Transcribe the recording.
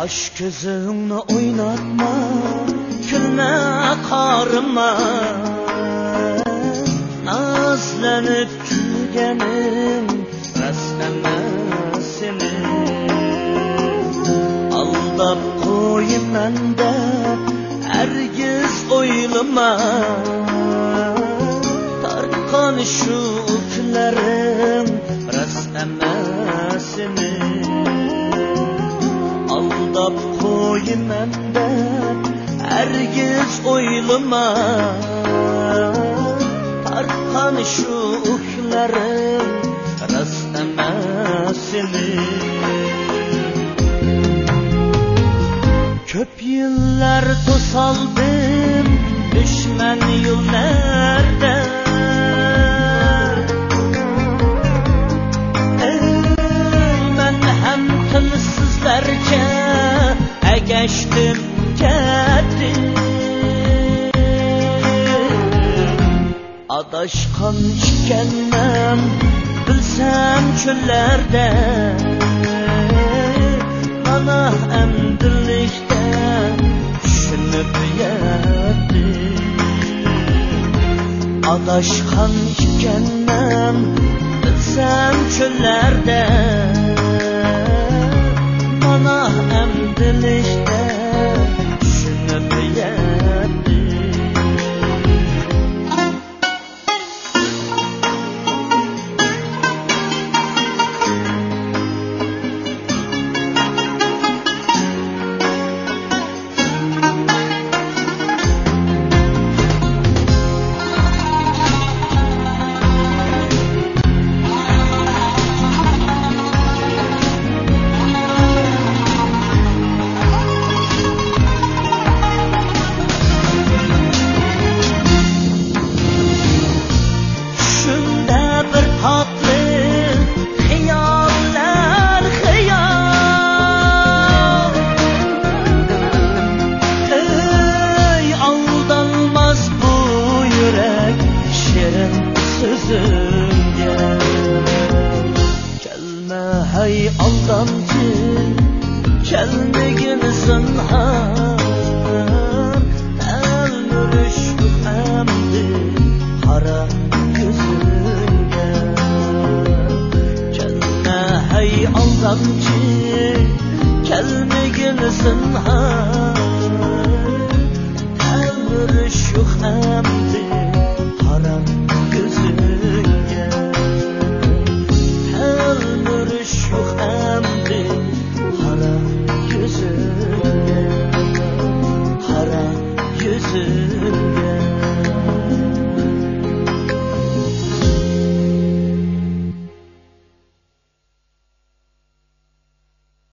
Kaş gözünü oynatma, gülme karıma. Nazlanıp gülgenim rastlamasını. Aldap koyman da hergiz oylama. Tarkan şu uklerim rastlamasını. Aldap koyman da hergiz oylama. Tarkan şu uklerim rastlamasını. Köp yıllar tosaldım düşman yollarda. Ben hem tilsizlerce geçtim kettim. Adaşkan ikenmem bilsem çöllerde. Bana emdirlikte düşünüp yettim. Adaşkan ikenmem bilsem çöllerde. Bana emdirlikte düşünüp yettim. Gelme hey aldancı, gelmegin zinhar. Elmürüş emdi kara gözünge. Gelme hey aldancı, gelmegin zinhar. Elmürüş emdi